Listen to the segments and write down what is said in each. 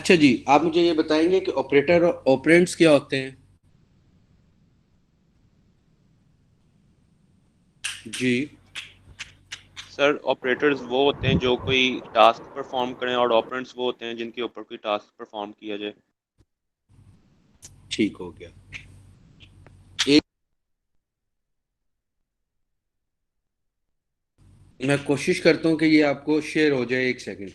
अच्छा जी, आप मुझे ये बताएंगे कि ऑपरेटर और ऑपरेंड्स क्या होते हैं? जी। सर ऑपरेटर्स वो होते हैं जो कोई टास्क परफॉर्म करें और ऑपरेंड्स वो होते हैं जिनके ऊपर कोई टास्क परफॉर्म किया जाए। ठीक हो गया। एक मैं कोशिश करता हूँ कि ये आपको शेयर हो जाए, एक सेकंड।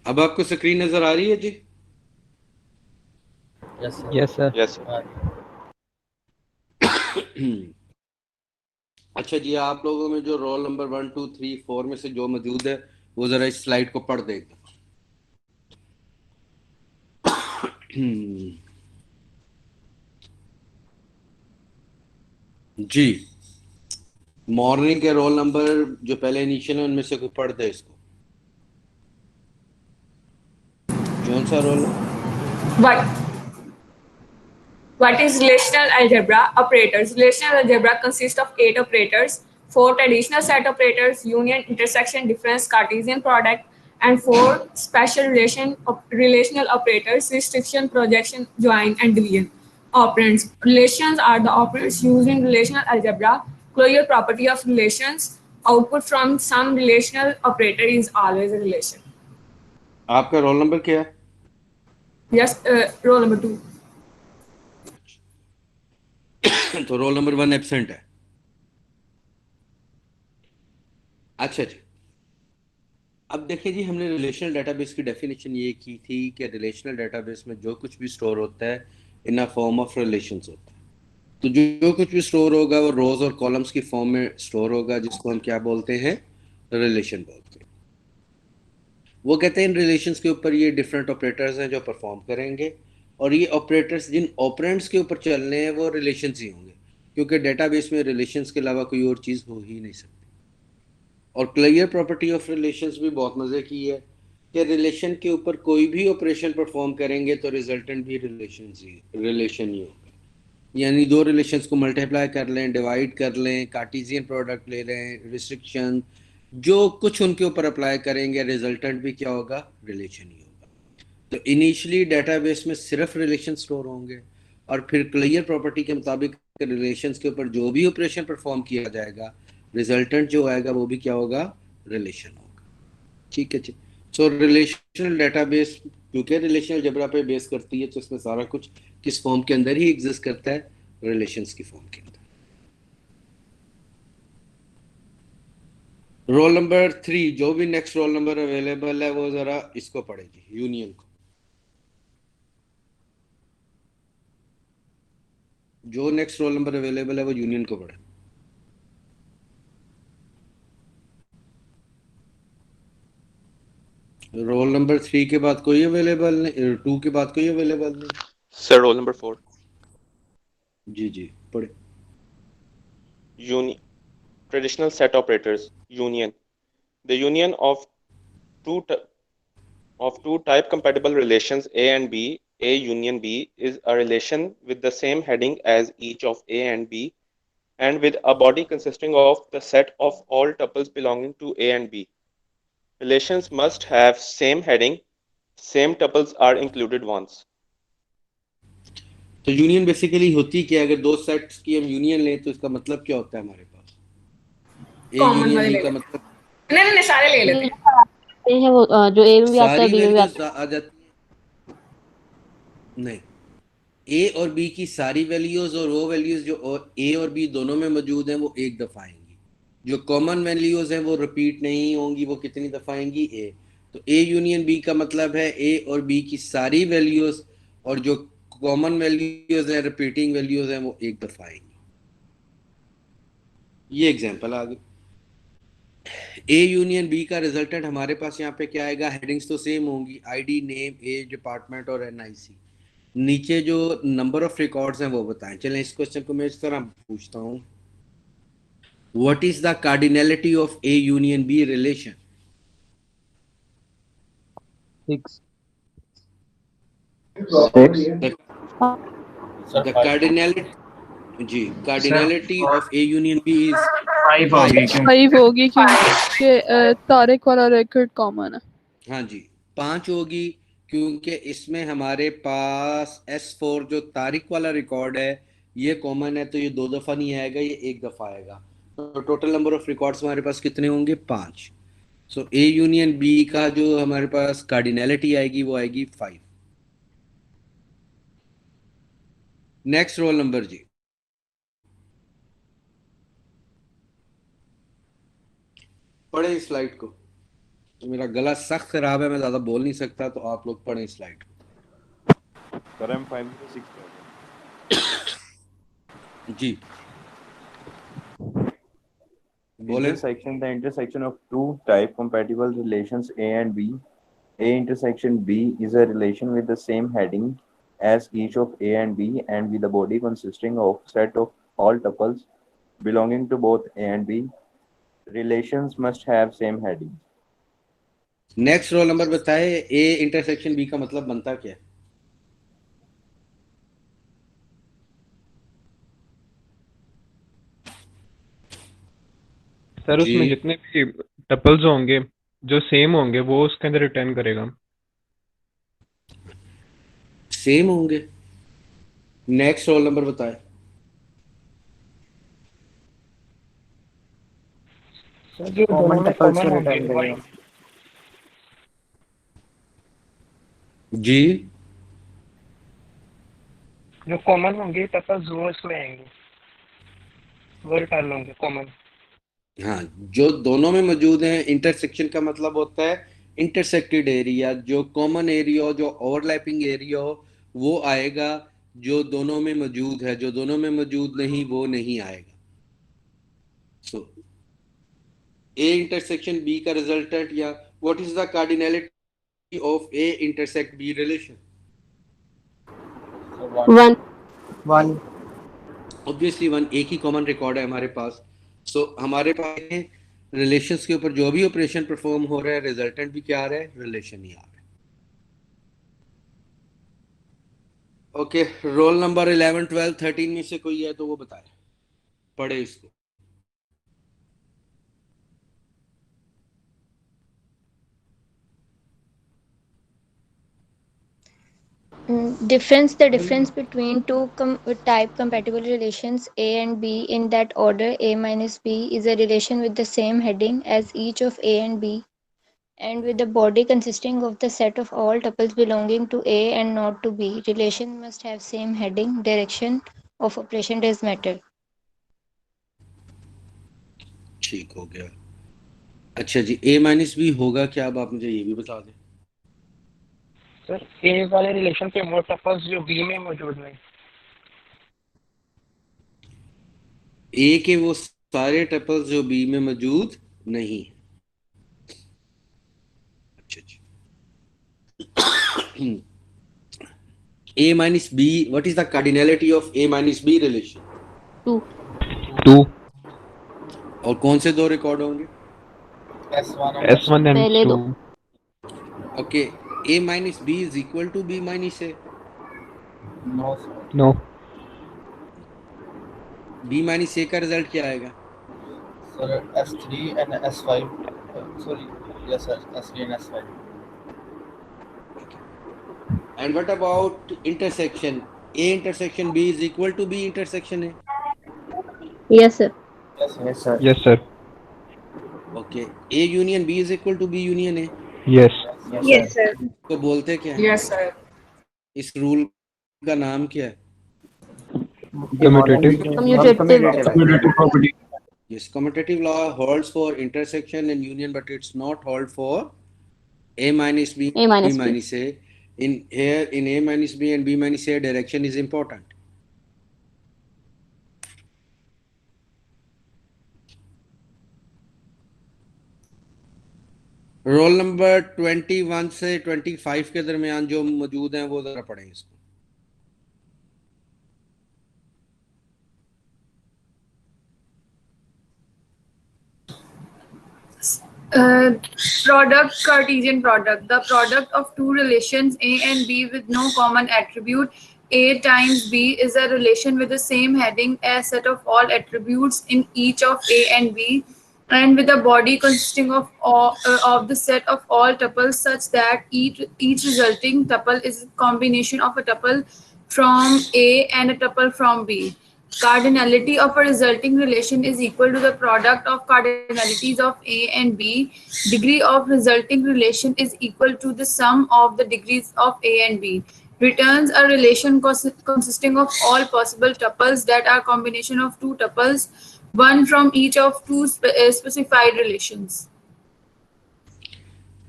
अब आपको स्क्रीन नजर आ रही है जी? Yes sir. Yes sir. अच्छा जी, आप लोगों में जो रोल नंबर 1 2 3 4 में से जो मौजूद है, वो जरा इस स्लाइड को पढ़ देगा। जी। मॉर्निंग के रोल नंबर जो पहले इनिशियल है, उनमें से कोई पढ़ दे इसको। कौन सा role? What What is relational algebra? Operators. Relational algebra consists of 8 operators, 4 traditional set operators, union, intersection, difference, Cartesian product, and 4 special relational operators, restriction, projection, join, and division. Operands. Relations are the operands used in relational algebra. Closure property of relations. Output from some relational operator is always a relation. आपका roll number क्या है? Yes, row number 2. तो roll number 1 absent है। अच्छा जी, अब देखिए जी, हमने relational database की डेफिनेशन ये की थी कि रिलेशनल डेटाबेस में जो कुछ भी स्टोर होता है, इन अ फॉर्म ऑफ रिलेशंस होता है। तो जो कुछ भी स्टोर होगा वो रोज और कॉलम्स की फॉर्म में स्टोर होगा, जिसको हम क्या बोलते हैं? रिलेशन बोलते हैं। वो कहते हैं इन रिलेशंस के ऊपर ये डिफरेंट ऑपरेटर्स हैं जो परफॉर्म करेंगे, और ये ऑपरेटर्स जिन ऑपरेंड्स के ऊपर चलने हैं वो रिलेशंस ही होंगे, क्योंकि डेटाबेस में रिलेशंस के अलावा कोई और चीज़ हो ही नहीं सकती। और क्लियर प्रॉपर्टी ऑफ रिलेशंस भी बहुत मज़े की है कि रिलेशन के ऊपर कोई भी ऑपरेशन परफॉर्म करेंगे तो रिजल्टेंट भी रिलेशन ही होगा। यानी दो रिलेशंस को मल्टीप्लाई कर लें, डिवाइड कर लें, कार्टेशियन प्रोडक्ट ले लें, रिस्ट्रिक्शन, जो कुछ उनके ऊपर अप्लाई करेंगे, रिजल्टेंट भी क्या होगा? रिलेशन ही होगा। तो इनिशियली डेटाबेस में सिर्फ रिलेशन स्टोर होंगे, और फिर क्लियर प्रॉपर्टी के मुताबिक रिलेशंस के ऊपर जो भी ऑपरेशन परफॉर्म किया जाएगा, रिजल्टेंट जो आएगा वो भी क्या होगा? रिलेशन होगा। ठीक है जी। सो रिलेशनल डेटाबेस क्योंकि रिलेशनल अलजेब्रा पे बेस करती है, तो इसमें सारा कुछ किस फॉर्म के अंदर ही एग्जिस्ट करता है? रिलेशंस की फॉर्म के अंदर। रोल नंबर 3, जो भी नेक्स्ट रोल नंबर अवेलेबल है वो जरा इसको पढ़ेगी, यूनियन को। जो नेक्स्ट रोल नंबर अवेलेबल है वो यूनियन को पढ़े। रोल नंबर 3 के बाद कोई अवेलेबल नहीं, 2 के बाद कोई अवेलेबल नहीं। Sir roll number 4। जी जी, पढ़े। यूनि Traditional set operators. Union. The union two t- of two type compatible relations A and B, A union B, is a relation with the same heading as each of A and B, and with a body consisting of the set of all tuples belonging to A and B. Relations must have same heading. Same tuples are included once. तो union basically होती क्या है? अगर दो sets की हम union लें तो इसका मतलब क्या होता है हमारे पास? ए कॉमन यूनियन वाले बी ले का लेते मतलब? हैं। नहीं नहीं सारे ले लेते हैं। वैल्यूज हैं वो जो ए में भी आता है सारी बी में भी वैल्यूज आता आ जाती है? नहीं, ए और बी की सारी वैल्यूज और वो वैल्यूज जो ए और बी दोनों में मौजूद हैं वो एक दफा आएंगी। जो कॉमन वैल्यूज हैं वो रिपीट नहीं होंगी। वो कितनी दफा आएंगी? ए। तो ए यूनियन बी का मतलब है ए और बी की सारी वैल्यूज और जो कॉमन वैल्यूज हैं, रिपीटिंग वैल्यूज हैं, वो एक दफा आएंगी। ये एग्जांपल आ गई। ए यूनियन बी का रिजल्टेंट हमारे पास यहाँ पे क्या आएगा? हेडिंग्स तो सेम होंगी, आईडी, नेम, एज, डिपार्टमेंट और एनआईसी। नीचे जो नंबर ऑफ रिकॉर्ड्स हैं वो बताएं। चलें इस क्वेश्चन को मैं इस तरह पूछता हूँ, what is the cardinality of A union B relation? 6. The cardinality जी, cardinality of A union B is 5 होगी क्योंकि 5 होगी क्योंकि तारिक वाला रिकॉर्ड कॉमन है। हाँ जी, 5 होगी क्योंकि इसमें हमारे पास S4 जो तारिक वाला रिकॉर्ड है ये कॉमन है, तो ये 2 दफा नहीं आएगा, ये 1 दफा आएगा। तो टोटल नंबर ऑफ रिकॉर्ड्स हमारे पास कितने होंगे? 5। सो ए यूनियन बी का जो हमारे पास कार्डिनलिटी आएगी वो आएगी 5। नेक्स्ट रोल नंबर जी। पढ़े इस स्लाइड को। तो मेरा गला सख्त खराब है, मैं ज्यादा बोल नहीं सकता, तो आप लोग पढ़ें स्लाइड को। सर हम 506 जी बोले। intersection, the intersection of two type compatible relations A and B. A intersection B is a relation with the same heading as each of A and B and with a body consisting of set of all tuples belonging to both A and B. Relations must have same heading. Next roll number बताए, ए intersection B का मतलब बनता क्या है? Sir उसमें जी जितने भी tuples होंगे जो सेम होंगे वो उसके अंदर रिटर्न करेगा। सेम होंगे। नेक्स्ट रोल नंबर बताए। जो दोनों में कॉमन होंगे जी जो कॉमन होंगे टपल्स वो इसमें आएंगे, वो रिटर्न होंगे कॉमन। हाँ, जो दोनों में मौजूद हैं। इंटरसेक्शन का मतलब होता है इंटरसेक्टेड एरिया। जो कॉमन एरिया हो, जो ओवरलैपिंग एरिया हो, वो आएगा जो दोनों में मौजूद है। जो दोनों में मौजूद नहीं वो नहीं आएगा। सो ए इंटरसेक्शन बी का रिजल्टेंट या what is the cardinality of A intersect B relation? 1 obviously 1। एक ही कॉमन रिकॉर्ड है हमारे पास। सो हमारे पास रिलेशंस के ऊपर जो भी ऑपरेशन परफॉर्म हो रहा है, रिजल्टेंट भी क्या आ रहा है? रिलेशन ही आ रहा है। ओके, रोल नंबर 11, 12, 13 में से कोई है तो वो बताए, पढ़े इसको। The difference between two type compatible relations A and B in that order A minus B is a relation with the same heading as each of A and B and with the body consisting of the set of all tuples belonging to A and not to B. Relation must have same heading. Direction of operation does matter. ठीक हो गया। अच्छा जी, A minus B होगा क्या? अब आप मुझे ये भी बता दें। सर ए वाले रिलेशन के वो टपल्स जो बी में मौजूद नहीं। ए के वो सारे टपल्स जो बी में मौजूद नहीं। अच्छा जी। A minus B, what is the cardinality of A minus B relation? 2. 2 और कौन से 2 रिकॉर्ड होंगे? S1 and पहले 2 दो। Okay, A minus B is equal to B minus A. no B minus A का रिजल्ट क्या आएगा? Sir S3 and S5 sorry yes sir S3 and S5 And what about intersection? A intersection B is equal to B intersection A. Yes, sir. yes sir yes sir Okay, A union B is equal to B union A. yes Yes, sir. तो बोलते क्या है Yes, sir. इस rule का नाम क्या है? Commutative. Commutative property. Yes, commutative law holds for intersection and union, but it's not hold for A minus B, A minus B B. minus A. In here, in A minus B and B minus A, direction is important. Roll number 21 से 25 के दरमियान जो मौजूद हैं वो जरा पढ़ें इसको। Product, Cartesian product. The product of two relations A and B with no common attribute A times B is a relation with the same heading as set of all attributes in each of A and B, and with a body consisting of of the set of all tuples such that each resulting tuple is a combination of a tuple from A and a tuple from B. Cardinality of a resulting relation is equal to the product of cardinalities of A and B. Degree of resulting relation is equal to the sum of the degrees of A and B. Returns a relation consisting of all possible tuples that are combination of two tuples, one from each of two specified relations.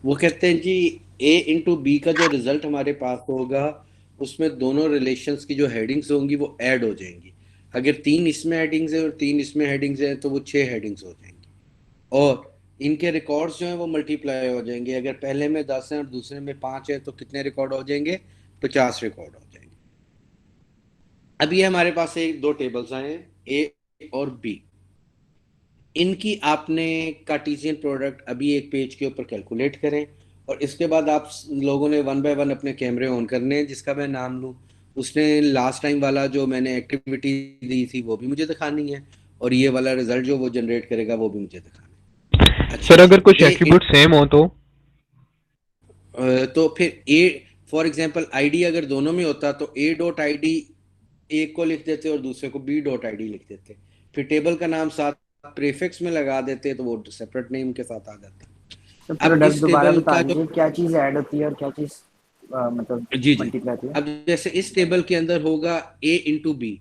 वो कहते हैं जी A into B का जो result हमारे पास होगा उसमें दोनों relations की जो हेडिंग्स होंगी वो ऐड हो जाएंगी। अगर 3 इसमें हेडिंग्स हैं और 3 इसमें हेडिंग्स हैं तो वो 6 हेडिंग्स हो जाएंगी और इनके रिकॉर्ड्स जो हैं वो मल्टीप्लाई हो जाएंगे। अगर पहले में 10 हैं और दूसरे में 5 है तो कितने रिकॉर्ड हो जाएंगे? 50 रिकॉर्ड हो जाएंगे। अब ये हमारे पास एक दो टेबल्स आए हैं ए और बी। इनकी आपने कार्टेशियन प्रोडक्ट अभी एक पेज के ऊपर कैलकुलेट करें और इसके बाद आप लोगों ने 1 बाय 1 अपने कैमरे ऑन करने हैं। जिसका मैं नाम लूँ उसने लास्ट टाइम वाला जो मैंने एक्टिविटी दी थी वो भी मुझे दिखानी है और ये वाला रिजल्ट जो वो जनरेट करेगा वो भी मुझे दिखाना है। अच्छा सर अगर कुछ ए एट्रीब्यूट सेम हो तो फिर ए फॉर एग्जांपल आईडी अगर दोनों में होता तो ए डॉट आईडी एक को लिख देते और दूसरे को बी डॉट आईडी लिख देते। फिर टेबल का नाम साथ प्रीफिक्स में लगा देते तो वो सेपरेट नेम के साथ आ जाता। तो अब प्रोडक्ट इस दोबारा टेबल बता का दीजिए जो क्या चीज ऐड होती है और क्या चीज मतलब जी मल्टीप्लाई होती है। अब जैसे इस टेबल के अंदर होगा ए इंटू बी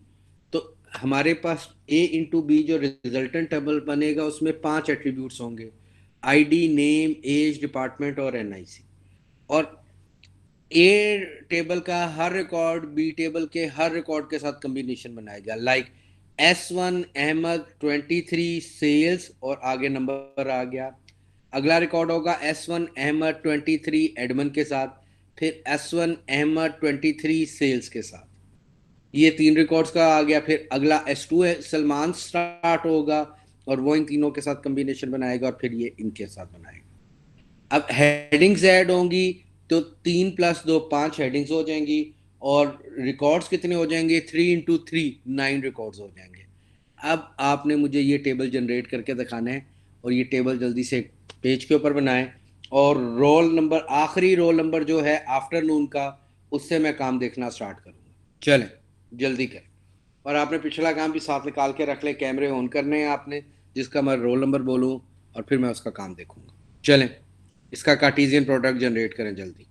तो हमारे पास ए इंटू बी जो रिजल्टेंट टेबल बनेगा उसमें 5 एट्रीब्यूट्स होंगे आईडी नेम एज डिपार्टमेंट और एनआईसी। और ए टेबल का हर रिकॉर्ड बी टेबल के हर रिकॉर्ड के साथ कॉम्बिनेशन बनाएगा। लाइक S1 अहमद 23 सेल्स और आगे नंबर आ गया। अगला रिकॉर्ड होगा S1 अहमद 23 एडमन के साथ फिर S1 अहमद 23 सेल्स के साथ। ये 3 रिकॉर्ड्स का आ गया। फिर अगला S2 सलमान स्टार्ट होगा और वो इन तीनों के साथ कॉम्बिनेशन बनाएगा और फिर ये इनके साथ बनाएगा। अब हेडिंग्स ऐड होंगी तो 3 + 2 5 हेडिंग्स हो जाएंगी और रिकॉर्ड्स कितने हो जाएंगे 3 × 3 9 रिकॉर्ड्स हो जाएंगे। अब आपने मुझे ये टेबल जनरेट करके दिखाना है और ये टेबल जल्दी से पेज के ऊपर बनाएं और रोल नंबर आखिरी रोल नंबर जो है आफ्टरनून का उससे मैं काम देखना स्टार्ट करूँगा। चलें जल्दी करें और आपने पिछला काम भी साथ निकाल के रख ले। कैमरे ऑन करने हैं आपने जिसका मैं रोल नंबर बोलूँ और फिर मैं उसका काम देखूंगा। चलें इसका कार्टेशियन प्रोडक्ट जनरेट करें जल्दी।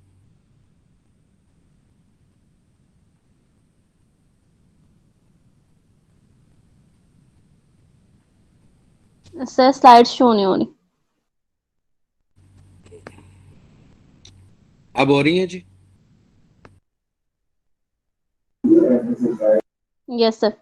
सर स्लाइड शो नहीं हो रही। अब हो रही है जी? Yes sir.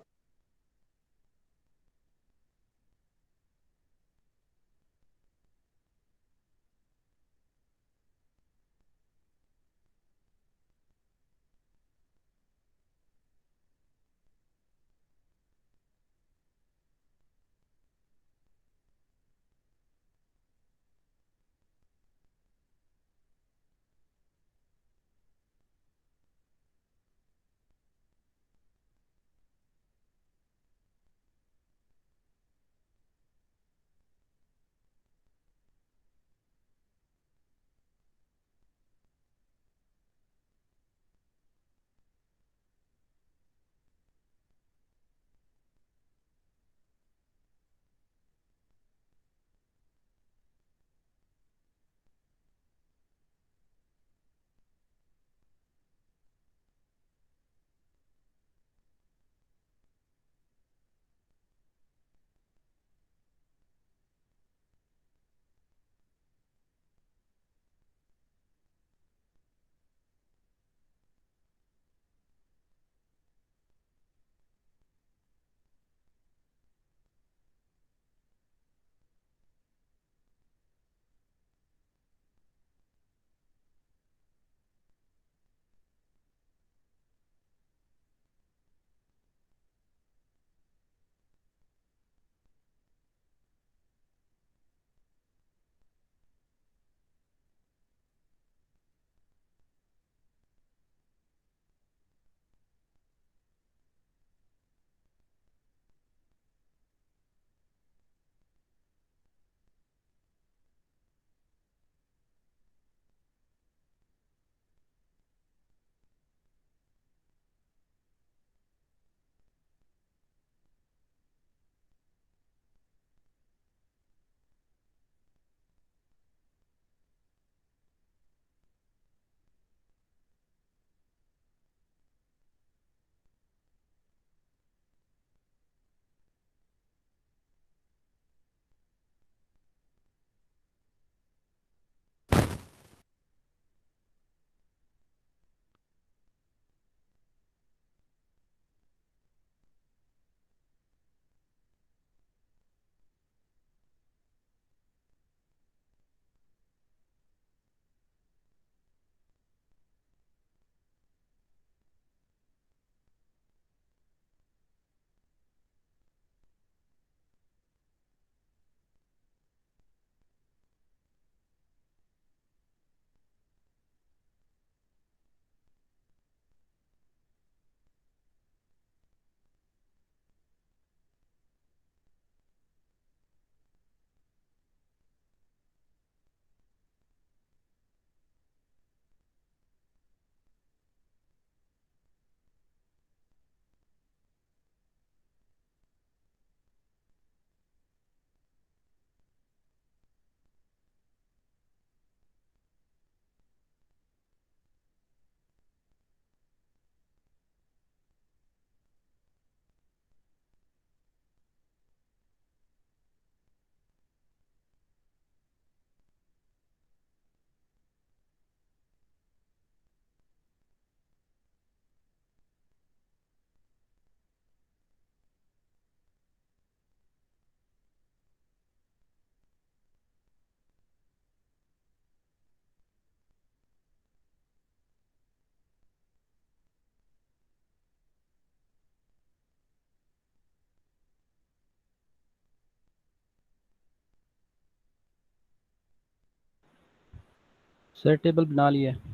सर टेबल बना लिया है।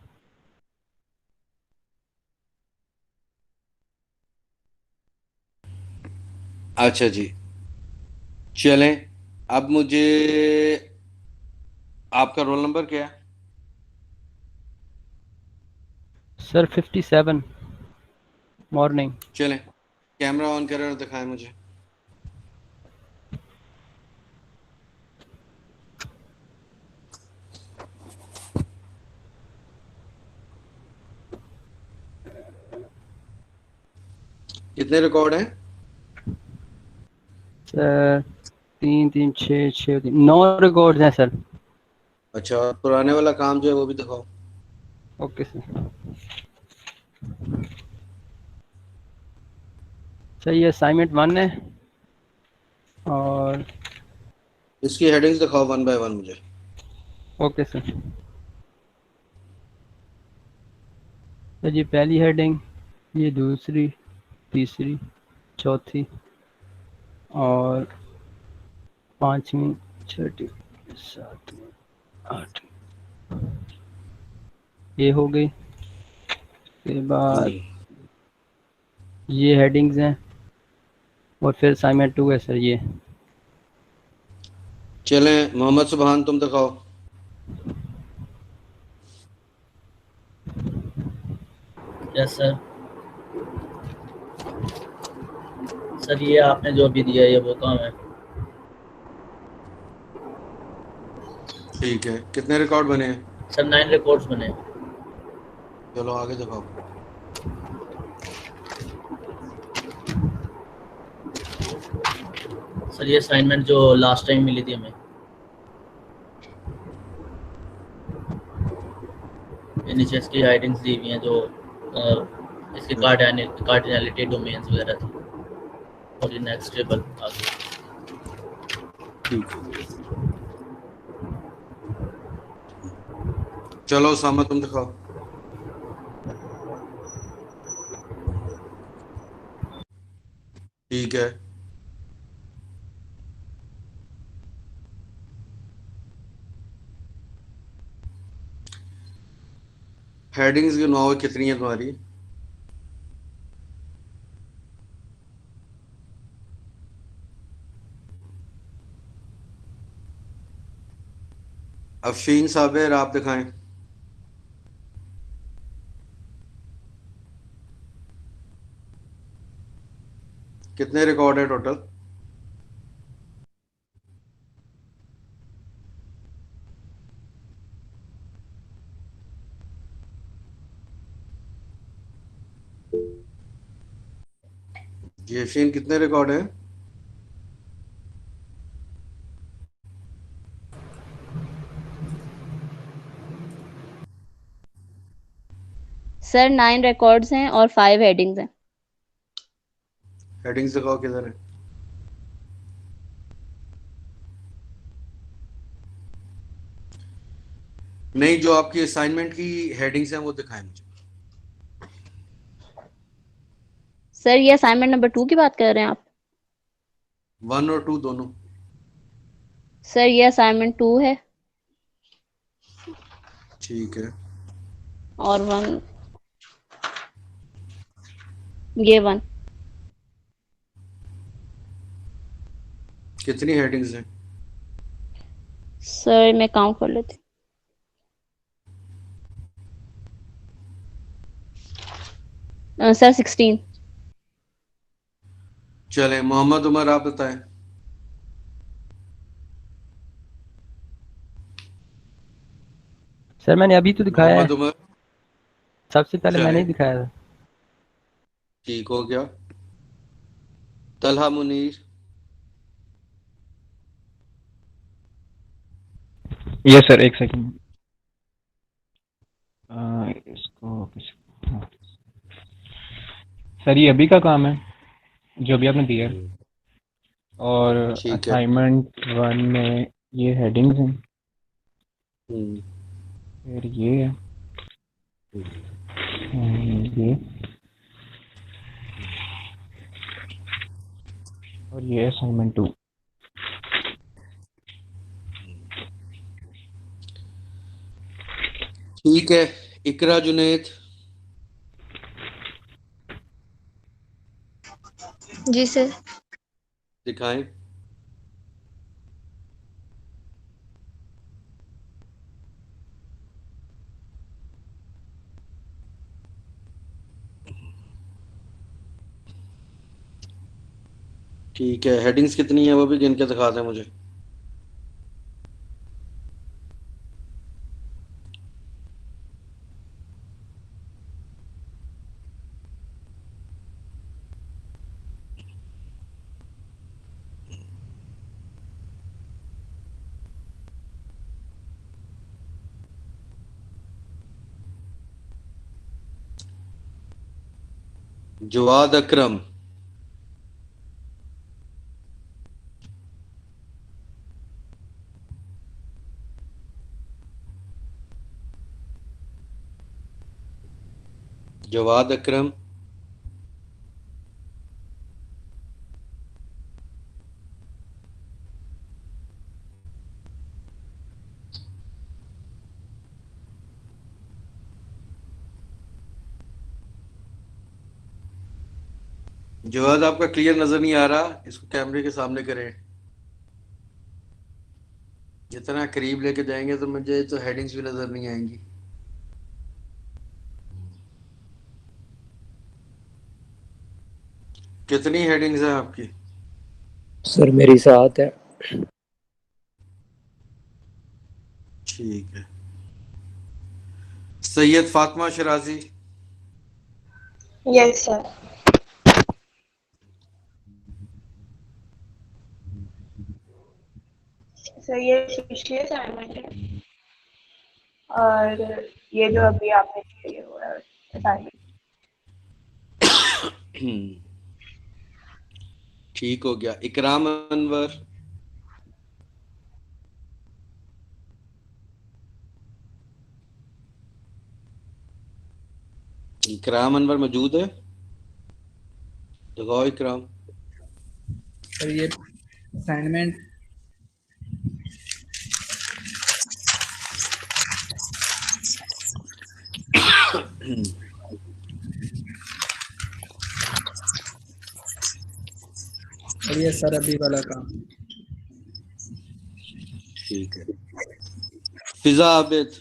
अच्छा जी, चलें। अब मुझे आपका रोल नंबर क्या है? Sir 57 morning. चलें, कैमरा ऑन करें और दिखाएं मुझे। कितने रिकॉर्ड हैं? सर 3 3 6 6 9 रिकॉर्ड्स हैं सर। अच्छा, और पुराने वाला काम जो है वो भी दिखाओ। Okay sir. सर ये असाइनमेंट 1 है और इसकी हेडिंग्स दिखाओ वन बाय वन मुझे। Okay sir. सर ये पहली हेडिंग, ये दूसरी, तीसरी, चौथी और पांचवी, छठी, सातवीं, आठवीं ये हो गई। के बाद ये हेडिंग्स हैं और फिर असाइनमेंट 2 है सर ये। चलें, मोहम्मद सुबहान तुम दिखाओ। Yes sir. सर ये आपने जो अभी दिया है ये वो काम है। ठीक है, कितने रिकॉर्ड बने हैं? सर 9 रिकॉर्ड्स बने। चलो आगे दिखाओ। सर ये असाइनमेंट जो लास्ट टाइम मिली थी हमें, ये नीचे इसकी हेडिंग्स दी हुई हैं जो इसके कार्डिनैलिटी डोमेन्स वगैरह थी और ये नेक्स्ट टेबल आगे। ठीक है, चलो उसामा तुम दिखाओ। ठीक है, हेडिंग्स की नौ कितनी है तुम्हारी? अफशीन साबिर आप दिखाएं। कितने रिकॉर्ड है टोटल? जी अफशीन कितने रिकॉर्ड है? सर 9 रिकॉर्ड्स हैं और 5 हेडिंग्स हैं। हेडिंग्स दिखाओ किधर है? नहीं, जो आपकी असाइनमेंट की हेडिंग्स हैं वो दिखाएं मुझे। सर ये असाइनमेंट नंबर 2 की बात कर रहे हैं आप? 1 और 2 दोनों। सर ये असाइनमेंट 2 है ठीक है, और 1 ये 1। कितनी हेडिंग्स हैं? सर मैं काउंट कर लेती सर 16। चलें, मोहम्मद उमर आप बताएं। सर मैंने अभी तो दिखाया है, मोहम्मद उमर। सबसे पहले मैंने ही चलें, दिखाया था। ठीक हो गया। तलहा मुनीर। यस सर, एक सेकंड। इसको हाँ। सर ये अभी का काम है जो अभी आपने दिया है और ठीक है। असाइनमेंट 1 में ये हेडिंग्स हैं, फिर ये है, ये और ये असाइनमेंट 2। ठीक है, इकरा जुनैद। जी सर। दिखाएं। ठीक है, हेडिंग्स कितनी है वो भी गिन के दिखा दें मुझे। जवाद अकरम। जवाद अकरम। जवाद आपका क्लियर नजर नहीं आ रहा, इसको कैमरे के सामने करें। जितना करीब लेके जाएंगे तो मुझे तो हेडिंग्स भी नजर नहीं आएंगी। कितनी हेडिंग्स हैं आपकी? सर मेरी 7 है। ठीक है। Syed Fatima Shirazi. Yes sir. Sir ये शीशी असाइनमेंट है और ये जो अभी आपने किया ये हुआ है असाइनमेंट। ठीक हो गया। इकराम अनवर। इकराम अनवर मौजूद है? दिखाओ इकराम। सर ये असाइनमेंट और ये सर अभी वाला काम। ठीक है। फिजा आबिद।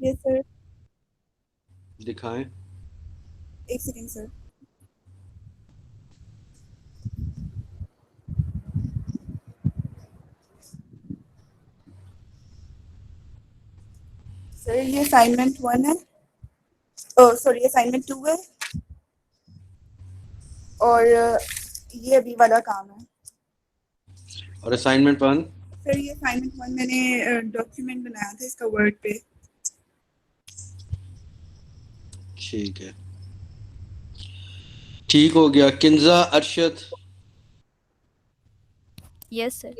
Yes sir. दिखाएं। एक सेकंड सर। सर ये असाइनमेंट 1 है, सॉरी असाइनमेंट 2 है और ये अभी वाला काम है। और असाइनमेंट 1? सर ये असाइनमेंट 1 मैंने डॉक्यूमेंट बनाया था इसका वर्ड पे। ठीक है, ठीक हो गया। किंजा अरशद। Yes sir.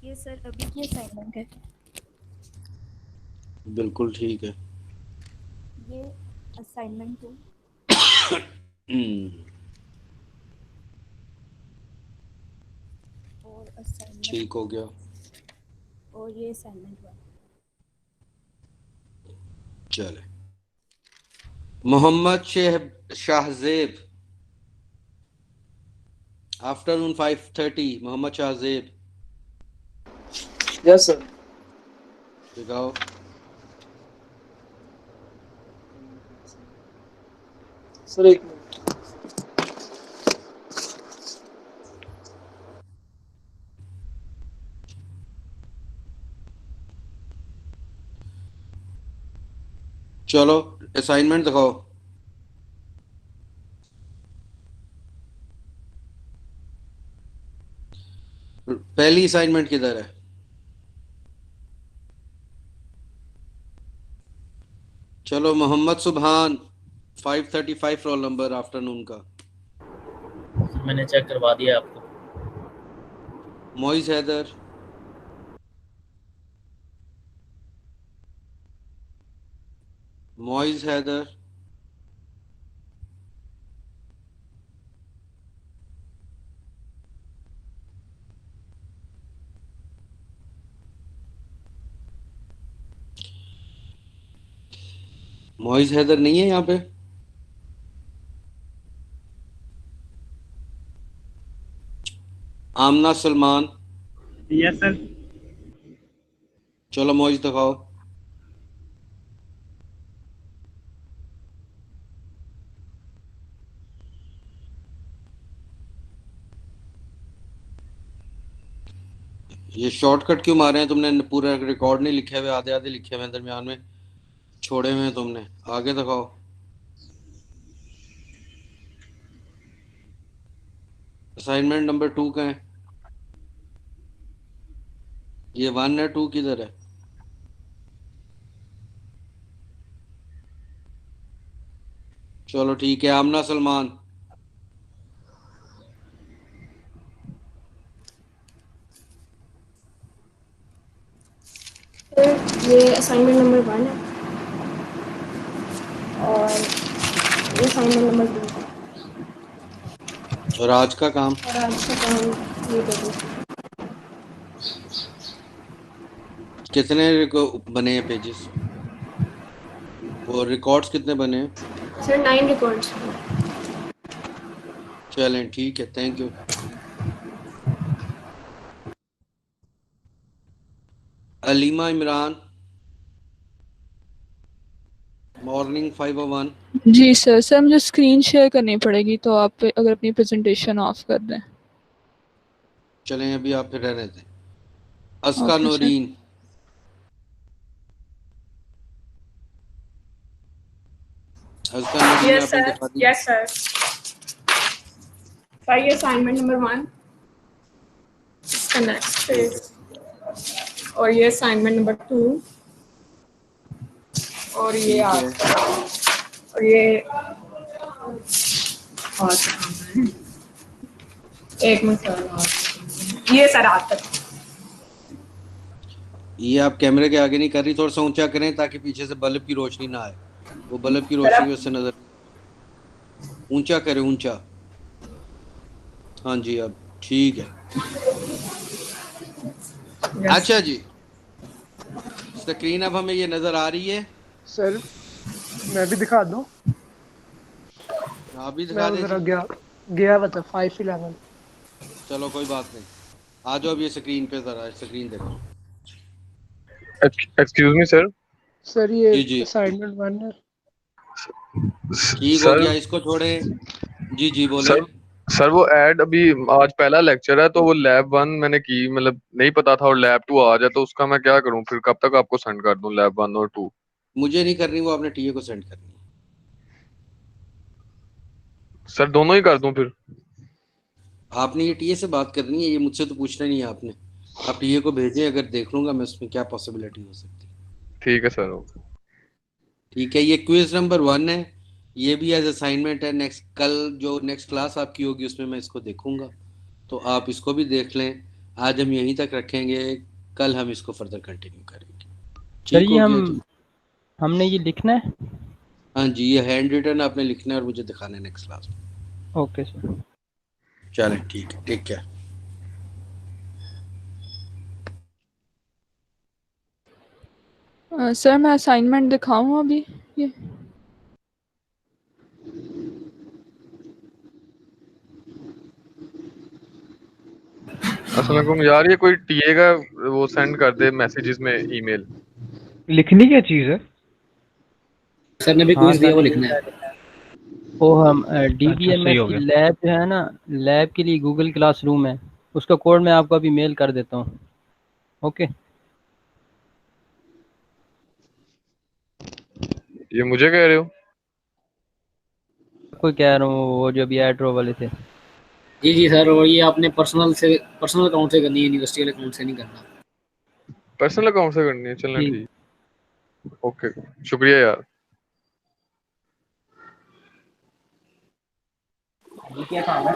ये सर अभी की असाइनमेंट है। बिल्कुल ठीक है। ये असाइनमेंट 2 और असाइनमेंट ठीक हो गया। और ये असाइनमेंट 1। चले। Mohammad Shahzeb. Afternoon 5:30। Mohammad Shahzeb. Yes sir. दिखाओ। सर एक मिनट। चलो असाइनमेंट दिखाओ। पहली असाइनमेंट किधर है? चलो मोहम्मद सुबहान 5:35 रोल नंबर आफ्टरनून का। मैंने चेक करवा दिया आपको। मोइज हैदर, मोइज हैदर, मोइज हैदर नहीं है यहाँ पे? आमना सलमान, यस सर। चलो मोइज दिखाओ। ये शॉर्टकट क्यों मारे हैं तुमने? पूरा रिकॉर्ड नहीं लिखे हुए, आधे आधे लिखे हुए हैं, दरमियान में छोड़े हुए हैं तुमने। आगे दिखाओ। असाइनमेंट नंबर 2 का है ये? 1 है, 2 किधर है? चलो ठीक है। आमना सलमान, ये असाइनमेंट नंबर 1 है और ये असाइनमेंट नंबर 2 है। और आज का काम? और आज का काम ये देखो। कितने बने हैं पेजेस और रिकॉर्ड्स कितने बने हैं? Sir 9 records. चलें ठीक है, thank you. Aleema Imran, morning 501। जी सर। सर मुझे स्क्रीन शेयर करनी पड़ेगी, तो आप अगर अपनी प्रेजेंटेशन ऑफ कर दें। चलें अभी आप फिर रहने दें। Aska okay sir. Noreen, Aska Noreen yes आपने सर, दिखा दी? Yes sir. सर ये असाइनमेंट नंबर 1 इसका नेक्स्ट पेज, और ये असाइनमेंट नंबर 2, और ये ठीक है। आपका, और ये एक मिनट सर, ये सर आप तक। ये आप कैमरे के आगे नहीं कर रही, थोड़ा सा ऊंचा करें ताकि पीछे से बल्ब की रोशनी ना आए। वो बल्ब की रोशनी उससे नजर। ऊंचा करें, ऊंचा। हाँ जी, अब ठीक है। अच्छा जी, स्क्रीन अब हमें ये नजर आ रही है? सर मैं भी दिखा दूं? आप भी दिखा मैं दें। जरा गया बता 511। चलो कोई बात नहीं, आ जाओ अब ये स्क्रीन पे, जरा स्क्रीन देखो। Excuse me sir. सर ये जी जी असाइनमेंट 1 है। ठीक हो गया, इसको छोड़े। जी जी बोले। सर वो ऐड अभी आज पहला लेक्चर है तो वो लैब 1 मैंने की, मतलब नहीं पता था, और लैब 2 आ जाए तो उसका मैं क्या करूं फिर? कब तक आपको सेंड कर दूं लैब 1 और 2? मुझे नहीं करनी, वो आपने टीए को सेंड करनी है। सर दोनों ही कर दूं फिर? आपने ये टीए से बात करनी है, ये मुझसे तो पूछना नहीं है आपने। आप टीए को भेजें, अगर देख लूंगा मैं उसमें क्या पॉसिबिलिटी हो सकती है। ठीक है सर। ठीक है, ये क्विज नंबर 1 है, ये भी एज असाइनमेंट है। नेक्स्ट कल जो नेक्स्ट क्लास आपकी होगी उसमें मैं इसको देखूंगा, तो आप इसको भी देख लें। आज हम यहीं तक रखेंगे, कल हम इसको फर्दर कंटिन्यू करेंगे। सर ठीक ये हो गया जी? हमने ये लिखना है? हाँ जी, ये हैंड रिटन आपने लिखना है और मुझे दिखाना है नेक्स्ट क्लास में। Okay sir. चलें ठीक है, टेक केयर। सर मैं असाइनमेंट दिखाऊं अभी ये? अस्सलाम वालेकुम यार, ये कोई टीए का वो सेंड कर दे मैसेजेस में ईमेल। लिखनी क्या चीज है? सर ने भी क्विज दिया, वो लिखना है। वो हम सही DBMS हो की गया। लैब जो है ना, लैब के लिए गूगल क्लासरूम है, उसका कोड मैं आपको अभी मेल कर देता हूँ। ओके। ये मुझे कह रहे हो? कोई कह रहा हूँ वो जो अभी एड्रो वाले थे। जी जी सर, और ये आपने पर्सनल अकाउंट से करनी है, यूनिवर्सिटी वाले अकाउंट से नहीं करना। पर्सनल अकाउंट से करनी है? चलना ठीक। ओके, शुक्रिया यार। क्या काम है?